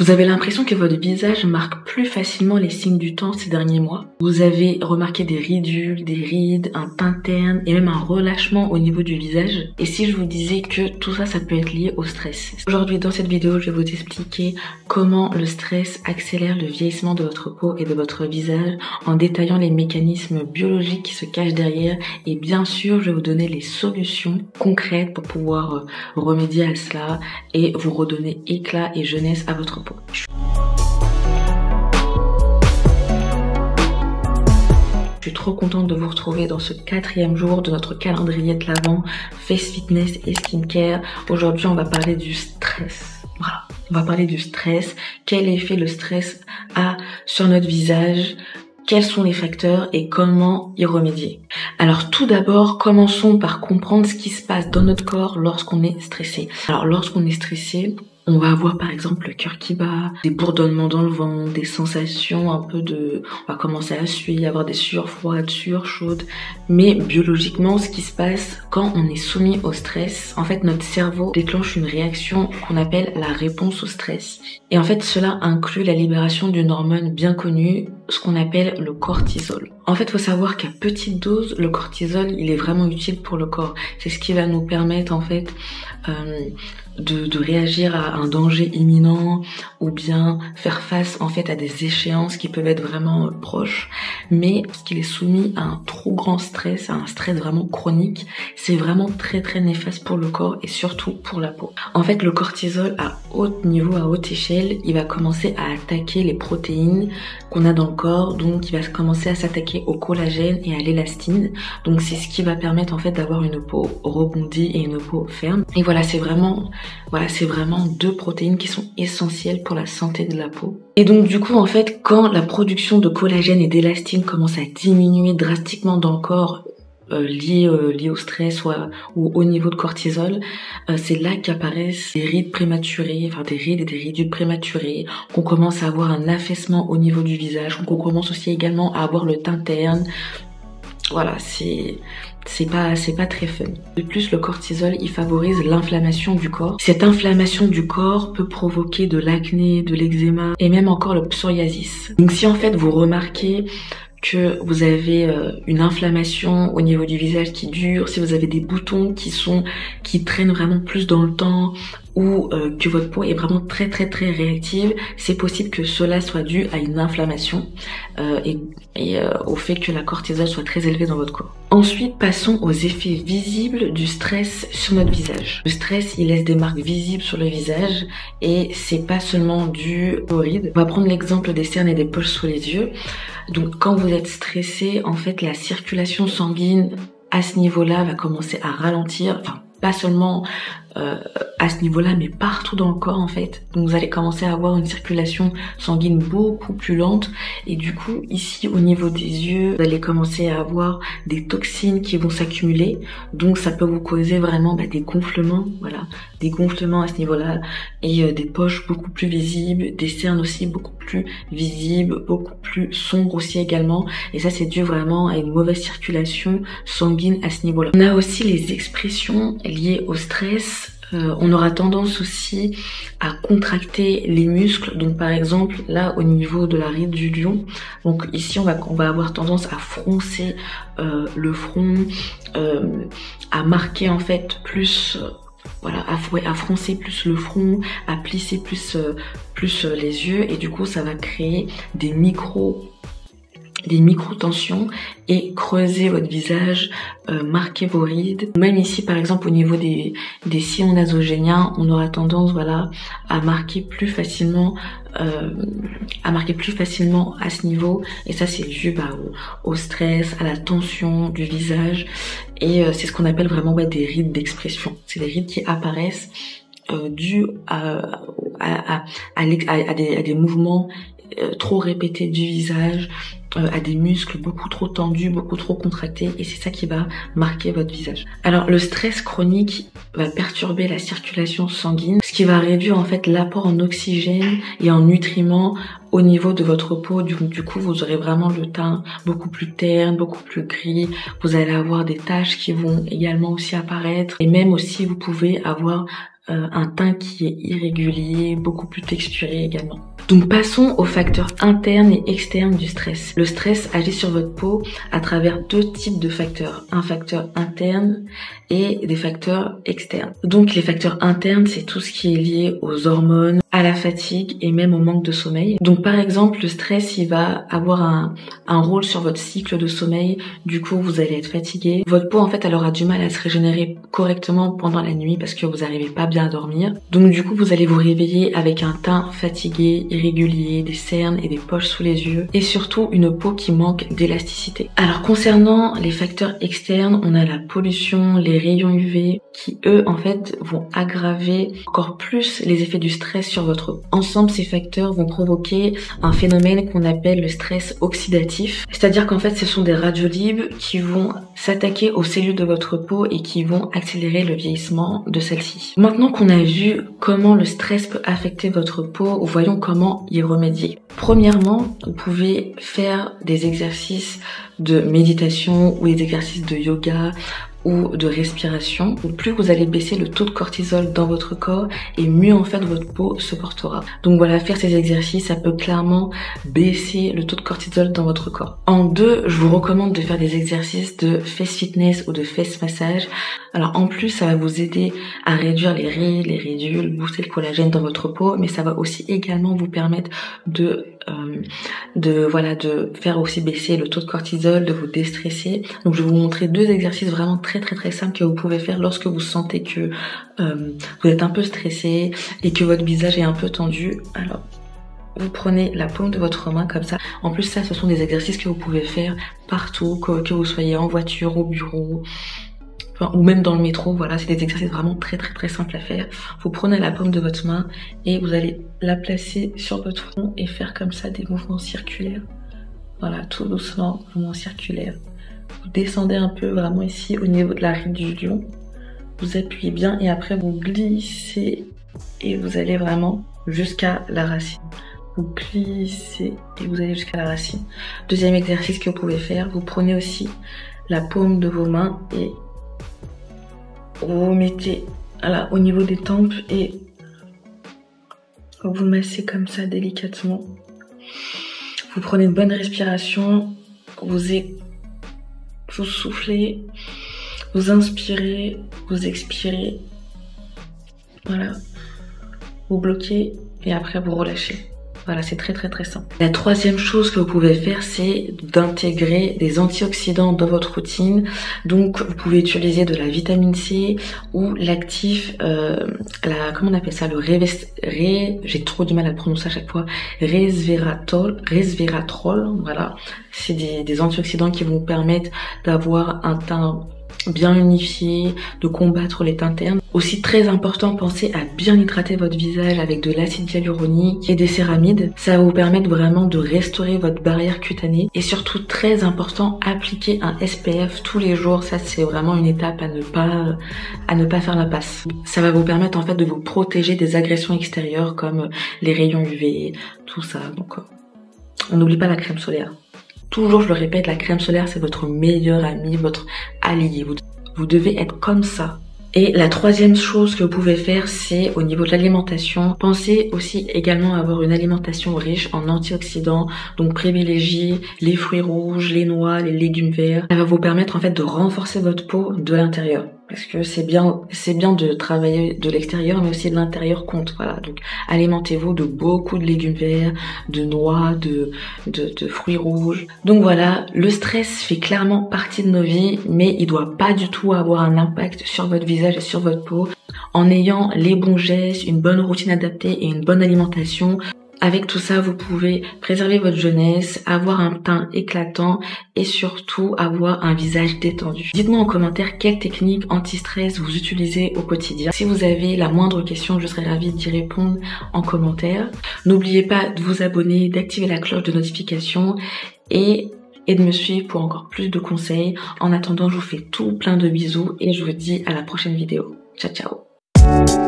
Vous avez l'impression que votre visage marque plus facilement les signes du temps ces derniers mois. Vous avez remarqué des ridules, des rides, un teint terne et même un relâchement au niveau du visage. Et si je vous disais que tout ça, ça peut être lié au stress. Aujourd'hui, dans cette vidéo, je vais vous expliquer comment le stress accélère le vieillissement de votre peau et de votre visage en détaillant les mécanismes biologiques qui se cachent derrière. Et bien sûr, je vais vous donner les solutions concrètes pour pouvoir remédier à cela et vous redonner éclat et jeunesse à votre peau. Je suis trop contente de vous retrouver dans ce 4e jour de notre calendrier de l'Avent Face Fitness et Skincare. Aujourd'hui, on va parler du stress. Voilà, on va parler du stress. Quel effet le stress a sur notre visage? Quels sont les facteurs et comment y remédier? Alors tout d'abord, commençons par comprendre ce qui se passe dans notre corps lorsqu'on est stressé. Alors lorsqu'on est stressé, on va avoir par exemple le cœur qui bat, des bourdonnements dans le ventre, des sensations un peu de... On va commencer à suer, avoir des sueurs froides, sueurs chaudes. Mais biologiquement, ce qui se passe quand on est soumis au stress, en fait notre cerveau déclenche une réaction qu'on appelle la réponse au stress. Et en fait cela inclut la libération d'une hormone bien connue, ce qu'on appelle le cortisol. En fait, il faut savoir qu'à petite dose, le cortisol, il est vraiment utile pour le corps. C'est ce qui va nous permettre en fait de réagir à un danger imminent ou bien faire face en fait à des échéances qui peuvent être vraiment proches. Mais parce qu'il est soumis à un trop grand stress, à un stress vraiment chronique, c'est vraiment très très néfaste pour le corps et surtout pour la peau. En fait, le cortisol à haut niveau, à haute échelle, il va commencer à attaquer les protéines qu'on a dans le corps, donc il va commencer à s'attaquer au collagène et à l'élastine. Donc c'est ce qui va permettre en fait d'avoir une peau rebondie et une peau ferme. Et voilà, c'est vraiment deux protéines qui sont essentielles pour la santé de la peau. Et donc du coup en fait, quand la production de collagène et d'élastine commence à diminuer drastiquement dans le corps, lié au stress ou au niveau de cortisol, c'est là qu'apparaissent des rides prématurées, enfin des rides et des ridules prématurées, qu'on commence à avoir un affaissement au niveau du visage, qu'on commence aussi également à avoir le teint terne. Voilà, c'est pas très fun. De plus, le cortisol, il favorise l'inflammation du corps. Cette inflammation du corps peut provoquer de l'acné, de l'eczéma et même encore le psoriasis. Donc si en fait vous remarquez que vous avez une inflammation au niveau du visage qui dure, si vous avez des boutons qui traînent vraiment plus dans le temps, ou que votre peau est vraiment très très très réactive, c'est possible que cela soit dû à une inflammation et au fait que la cortisol soit très élevée dans votre corps. Ensuite, passons aux effets visibles du stress sur notre visage. Le stress, il laisse des marques visibles sur le visage et c'est pas seulement dû aux rides. On va prendre l'exemple des cernes et des poches sous les yeux. Donc quand vous êtes stressé, en fait la circulation sanguine à ce niveau-là va commencer à ralentir, enfin pas seulement à ce niveau-là, mais partout dans le corps en fait. Donc vous allez commencer à avoir une circulation sanguine beaucoup plus lente et du coup ici au niveau des yeux, vous allez commencer à avoir des toxines qui vont s'accumuler. Donc ça peut vous causer vraiment des gonflements, voilà, des gonflements à ce niveau-là et des poches beaucoup plus visibles, des cernes aussi beaucoup plus visibles, beaucoup plus sombres aussi également. Et ça c'est dû vraiment à une mauvaise circulation sanguine à ce niveau-là. On a aussi les expressions liées au stress. On aura tendance aussi à contracter les muscles. Donc par exemple là au niveau de la ride du lion, donc ici on va avoir tendance à froncer le front, à marquer en fait plus voilà, à froncer plus le front, à plisser plus les yeux et du coup ça va créer des micro-tensions et creuser votre visage, marquer vos rides. Même ici par exemple au niveau des sillons nasogéniens, on aura tendance voilà à marquer plus facilement à ce niveau et ça c'est dû au stress, à la tension du visage et c'est ce qu'on appelle vraiment des rides d'expression. C'est des rides qui apparaissent dues à des mouvements trop répétés du visage, à des muscles beaucoup trop tendus, beaucoup trop contractés et c'est ça qui va marquer votre visage. Alors le stress chronique va perturber la circulation sanguine, ce qui va réduire en fait l'apport en oxygène et en nutriments au niveau de votre peau. Du coup vous aurez vraiment le teint beaucoup plus terne, beaucoup plus gris, vous allez avoir des taches qui vont également aussi apparaître et même aussi vous pouvez avoir un teint qui est irrégulier, beaucoup plus texturé également. Donc passons aux facteurs internes et externes du stress. Le stress agit sur votre peau à travers deux types de facteurs. Un facteur interne et des facteurs externes. Donc les facteurs internes, c'est tout ce qui est lié aux hormones, à la fatigue et même au manque de sommeil. Donc par exemple, le stress, il va avoir un rôle sur votre cycle de sommeil. Du coup, vous allez être fatigué. Votre peau, en fait, elle aura du mal à se régénérer correctement pendant la nuit parce que vous n'arrivez pas bien à dormir. Donc du coup, vous allez vous réveiller avec un teint fatigué, irrégulier, des cernes et des poches sous les yeux et surtout une peau qui manque d'élasticité. Alors concernant les facteurs externes, on a la pollution, les rayons UV qui eux en fait vont aggraver encore plus les effets du stress sur votre peau. Ensemble, ces facteurs vont provoquer un phénomène qu'on appelle le stress oxydatif, c'est-à-dire qu'en fait ce sont des radiolibres qui vont s'attaquer aux cellules de votre peau et qui vont accélérer le vieillissement de celle-ci. Maintenant qu'on a vu comment le stress peut affecter votre peau, voyons comment y remédier. Premièrement, vous pouvez faire des exercices de méditation ou des exercices de yoga ou de respiration. Plus vous allez baisser le taux de cortisol dans votre corps et mieux en fait votre peau se portera. Donc voilà, faire ces exercices, ça peut clairement baisser le taux de cortisol dans votre corps. En deux, je vous recommande de faire des exercices de face fitness ou de face massage. Alors en plus, ça va vous aider à réduire les rides, les ridules, booster le collagène dans votre peau, mais ça va aussi également vous permettre de faire aussi baisser le taux de cortisol, de vous déstresser. Donc je vais vous montrer deux exercices vraiment très simples que vous pouvez faire lorsque vous sentez que vous êtes un peu stressé et que votre visage est un peu tendu. Alors vous prenez la paume de votre main comme ça. En plus ça, ce sont des exercices que vous pouvez faire partout, que vous soyez en voiture, au bureau, ou même dans le métro. Voilà, c'est des exercices vraiment très simples à faire. Vous prenez la paume de votre main et vous allez la placer sur votre front et faire comme ça des mouvements circulaires. Voilà, tout doucement, mouvements circulaires. Vous descendez un peu vraiment ici au niveau de la ride du lion. Vous appuyez bien et après vous glissez et vous allez vraiment jusqu'à la racine. Vous glissez et vous allez jusqu'à la racine. Deuxième exercice que vous pouvez faire, vous prenez aussi la paume de vos mains et vous mettez au niveau des tempes et vous massez comme ça délicatement. Vous prenez une bonne respiration, vous soufflez, vous inspirez, vous expirez. Voilà. Vous bloquez et après vous relâchez. Voilà, c'est très simple. La troisième chose que vous pouvez faire, c'est d'intégrer des antioxydants dans votre routine. Donc, vous pouvez utiliser de la vitamine C ou l'actif, comment on appelle ça, j'ai trop du mal à le prononcer à chaque fois, resveratrol, voilà. C'est des antioxydants qui vont vous permettre d'avoir un teint bien unifié, de combattre les teintes ternes. Aussi très important, pensez à bien hydrater votre visage avec de l'acide hyaluronique et des céramides. Ça va vous permettre vraiment de restaurer votre barrière cutanée. Et surtout très important, appliquer un SPF tous les jours. Ça c'est vraiment une étape à ne pas faire la passe. Ça va vous permettre en fait de vous protéger des agressions extérieures comme les rayons UV, tout ça. Donc on n'oublie pas la crème solaire. Toujours, je le répète, la crème solaire, c'est votre meilleur ami, votre allié. Vous devez être comme ça. Et la troisième chose que vous pouvez faire, c'est au niveau de l'alimentation. Pensez aussi également à avoir une alimentation riche en antioxydants. Donc privilégiez les fruits rouges, les noix, les légumes verts. Ça va vous permettre en fait de renforcer votre peau de l'intérieur. Parce que c'est bien de travailler de l'extérieur, mais aussi de l'intérieur compte. Voilà, donc alimentez-vous de beaucoup de légumes verts, de noix, de fruits rouges. Donc voilà, le stress fait clairement partie de nos vies, mais il doit pas du tout avoir un impact sur votre visage et sur votre peau. En ayant les bons gestes, une bonne routine adaptée et une bonne alimentation, avec tout ça, vous pouvez préserver votre jeunesse, avoir un teint éclatant et surtout avoir un visage détendu. Dites-moi en commentaire quelle technique anti-stress vous utilisez au quotidien. Si vous avez la moindre question, je serai ravie d'y répondre en commentaire. N'oubliez pas de vous abonner, d'activer la cloche de notification et de me suivre pour encore plus de conseils. En attendant, je vous fais tout plein de bisous et je vous dis à la prochaine vidéo. Ciao, ciao.